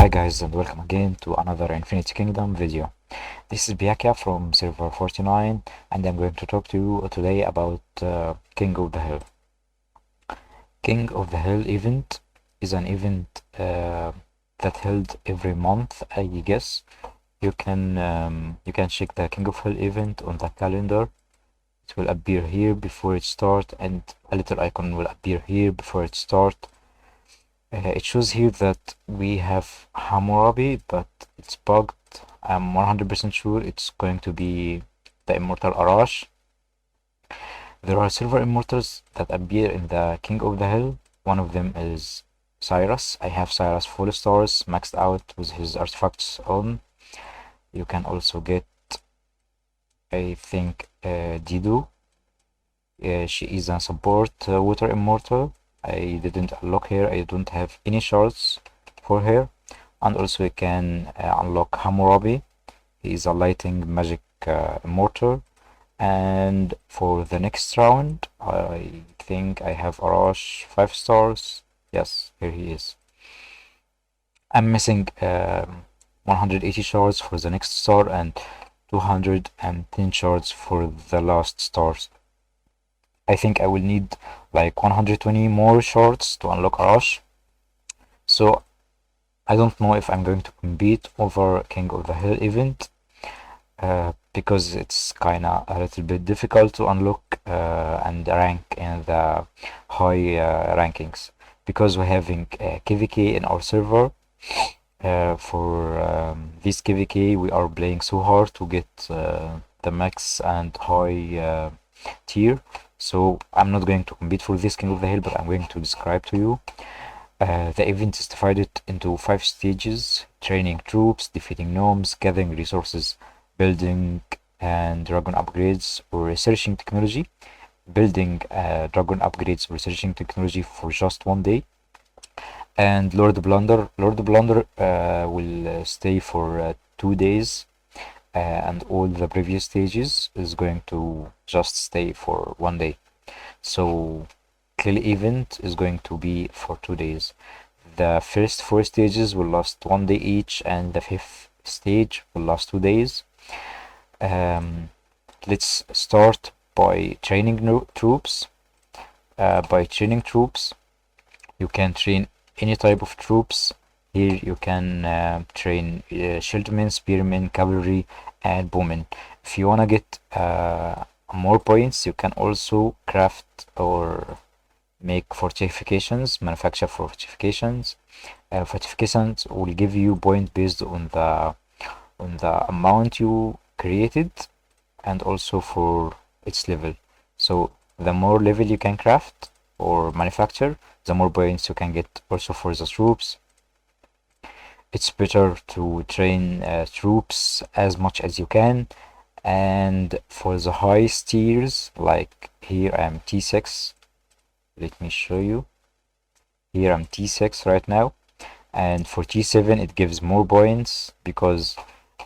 Hi guys, and welcome again to another Infinity Kingdom video. This is Pyakia from server 49, and I'm going to talk to you today about King of the Hill. King of the Hill event is an event that held every month, I guess. You can check the King of Hill event on the calendar. It will appear here before it starts, and a little icon will appear here before it starts. It shows here that we have Hammurabi, but it's bugged. I'm 100% sure it's going to be the Immortal Arash. There are several immortals that appear in the King of the Hill. One of them is Cyrus. I have Cyrus full stars maxed out with his artifacts on. You can also get, I think, Dido. She is a support water immortal. I didn't unlock her. I don't have any shards for her. And also you can unlock Hammurabi. He is a lighting magic immortal. And for the next round, I think I have Arash 5 stars. Yes, here he is. I'm missing 180 shards for the next star and 210 shards for the last stars. I think I will need like 120 more shards to unlock Arash. So I don't know if I'm going to compete over King of the Hill event because it's kinda a little bit difficult to unlock and rank in the high rankings, because we're having KVK in our server. For this KVK we are playing so hard to get the max and high tier. So I'm not going to compete for this King of the Hill, but I'm going to describe to you. The event is divided into 5 stages: training troops, defeating gnomes, gathering resources, building and dragon upgrades, or researching technology. Building dragon upgrades or researching technology for just 1 day. And Lord Blunder will stay for 2 days. And all the previous stages is going to just stay for 1 day. So Kill event is going to be for 2 days. The first 4 stages will last 1 day each, and the 5th stage will last 2 days. Let's start by training troops. By training troops, you can train any type of troops. Here you can train shieldmen, spearmen, cavalry, and bowmen. If you wanna get more points, you can also craft or make fortifications, manufacture fortifications. Fortifications will give you point based on the amount you created, and also for its level. So the more level you can craft or manufacture, the more points you can get also for the troops. It's better to train troops as much as you can. And for the highest tiers, like here I'm T6. Let me show you. Here I'm T6 right now. And for T7 it gives more points, because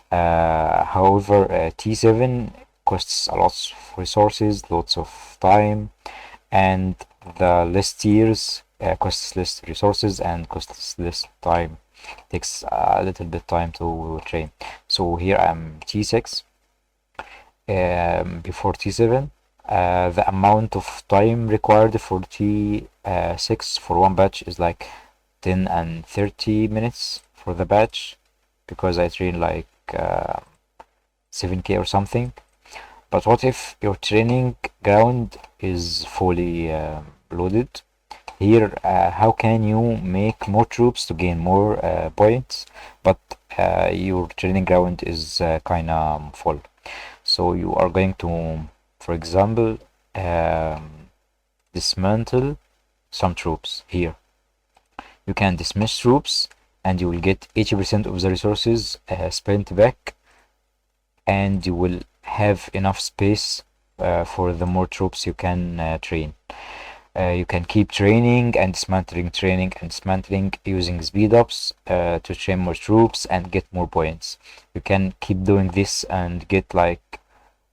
however T7 costs a lot of resources, lots of time, and the less tiers costs less resources and costs less time. Takes a little bit time to train. So here I'm T6. Before T7, the amount of time required for T6 for one batch is like 10 and 30 minutes for the batch, because I train like 7k or something. But what if your training ground is fully loaded? Here, how can you make more troops to gain more points, but your training ground is kinda full? So you are going to, for example, dismantle some troops here. You can dismiss troops and you will get 80% of the resources spent back, and you will have enough space for the more troops you can train. You can keep training and dismantling using speed ups to train more troops and get more points. You can keep doing this and get like,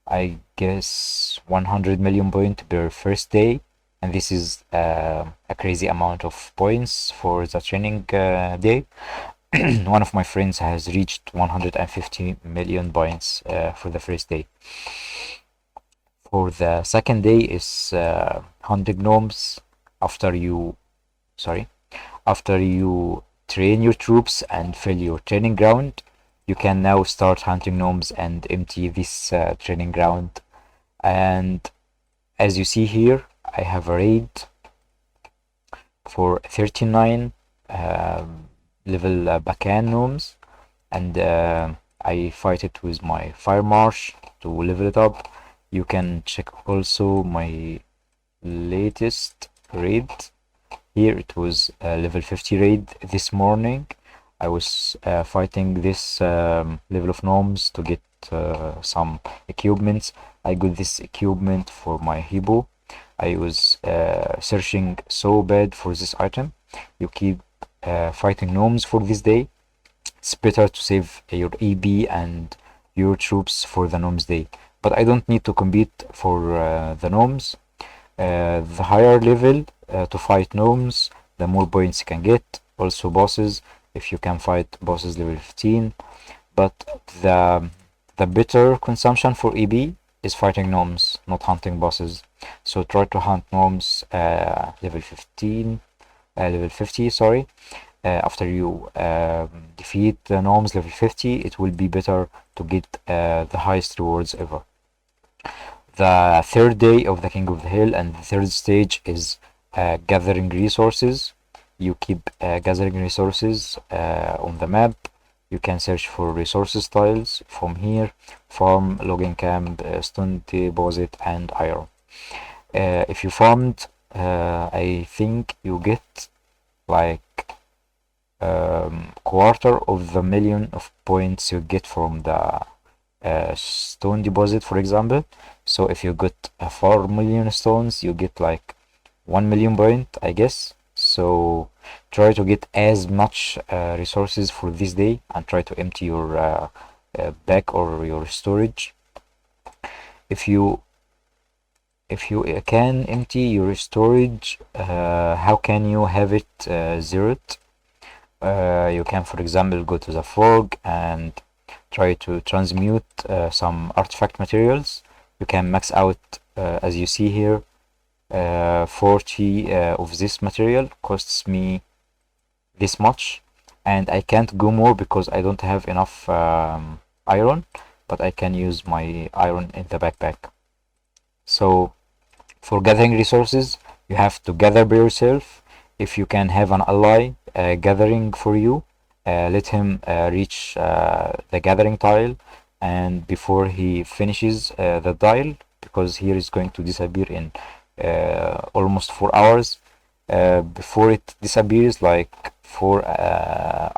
I guess, 100 million points per first day, and this is a crazy amount of points for the training day. one of my friends has reached 150 million points for the first day. For the second day is hunting gnomes. After you, sorry, after you train your troops and fill your training ground, you can now start hunting gnomes and empty this training ground. And as you see here, I have a raid for 39 level Bacan gnomes, and I fight it with my fire marsh to level it up. You can check also my latest raid. Here it was level 50 raid this morning. I was fighting this level of gnomes to get some equipments. I got this equipment for my hippo. I was searching so bad for this item. You keep fighting gnomes for this day. It's better to save your EB and your troops for the gnomes day. But I don't need to compete for the gnomes. The higher level to fight gnomes, the more points you can get. Also bosses, if you can fight bosses level 15. But the better consumption for EB is fighting gnomes, not hunting bosses. So try to hunt gnomes level 15, level 50, sorry. After you defeat the gnomes level 50, it will be better to get the highest rewards ever. The third day of the King of the Hill and the third stage is gathering resources. You keep gathering resources on the map. You can search for resources tiles from here: farm, logging camp, stone deposit, and iron. If you farmed, I think you get like quarter of the million of points you get from the stone deposit, for example. So if you got 4 million stones, you get like 1 million point, I guess. So try to get as much resources for this day and try to empty your bag or your storage. If you can empty your storage, how can you have it zeroed? You can, for example, go to the fog and try to transmute some artifact materials. You can max out, as you see here, 40 of this material costs me this much, and I can't go more because I don't have enough iron, but I can use my iron in the backpack. So for gathering resources, you have to gather by yourself. If you can have an ally gathering for you, let him reach the gathering tile, and before he finishes the tile, because here is going to disappear in almost 4 hours, before it disappears, like 4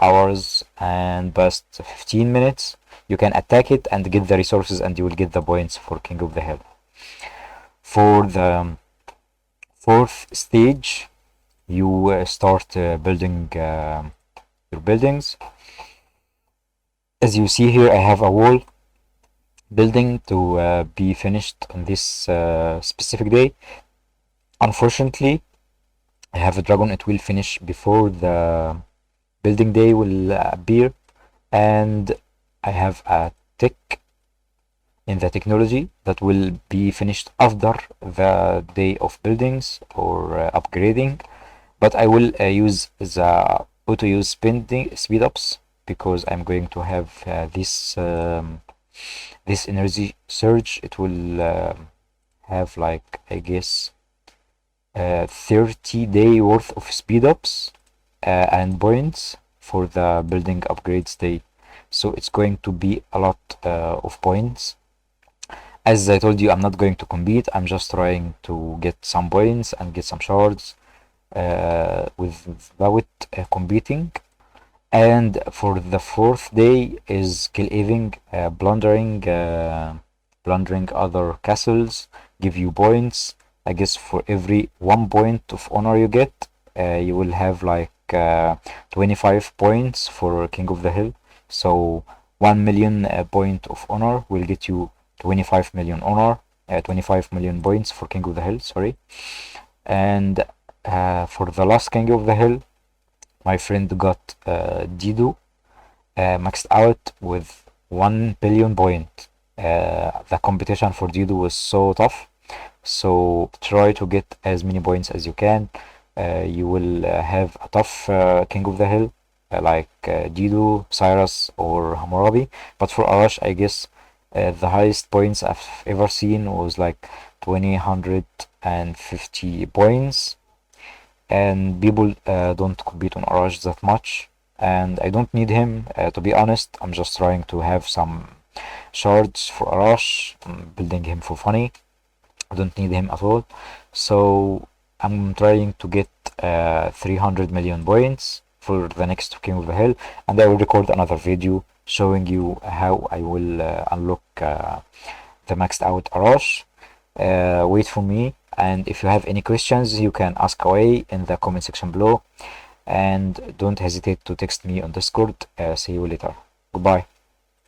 hours and past 15 minutes, you can attack it and get the resources, and you will get the points for King of the Hill. For the fourth stage, you start building your buildings. As you see here, I have a wall building to be finished on this specific day. Unfortunately, I have a dragon. It will finish before the building day will appear, and I have a tick in the technology that will be finished after the day of buildings or upgrading. But I will use the auto use speed ups because I'm going to have this this energy surge. It will have, like, I guess 30-day worth of speed ups and points for the building upgrades day. So it's going to be a lot of points. As I told you, I'm not going to compete. I'm just trying to get some points and get some shards without competing. And for the fourth day is kill eving, plundering other castles, give you points. I guess for every 1 point of honor you get, you will have like 25 points for King of the Hill. So 1 million point of honor will get you 25 million honor, 25 million points for King of the Hill, sorry. And for the last King of the Hill, my friend got Dido maxed out with 1 billion point. The competition for Dido was so tough, so try to get as many points as you can. You will have a tough King of the Hill like Dido, Cyrus, or Hammurabi. But for Arash, I guess the highest points I've ever seen was like 250 points, and people don't compete on Arash that much. And I don't need him, to be honest. I'm just trying to have some shards for Arash. I'm building him for funny. I don't need him at all. So I'm trying to get 300 million points for the next King of the Hill, and I will record another video showing you how I will unlock the maxed out Arash. Wait for me, and if you have any questions, you can ask away in the comment section below, and don't hesitate to text me on Discord. See you later. Goodbye.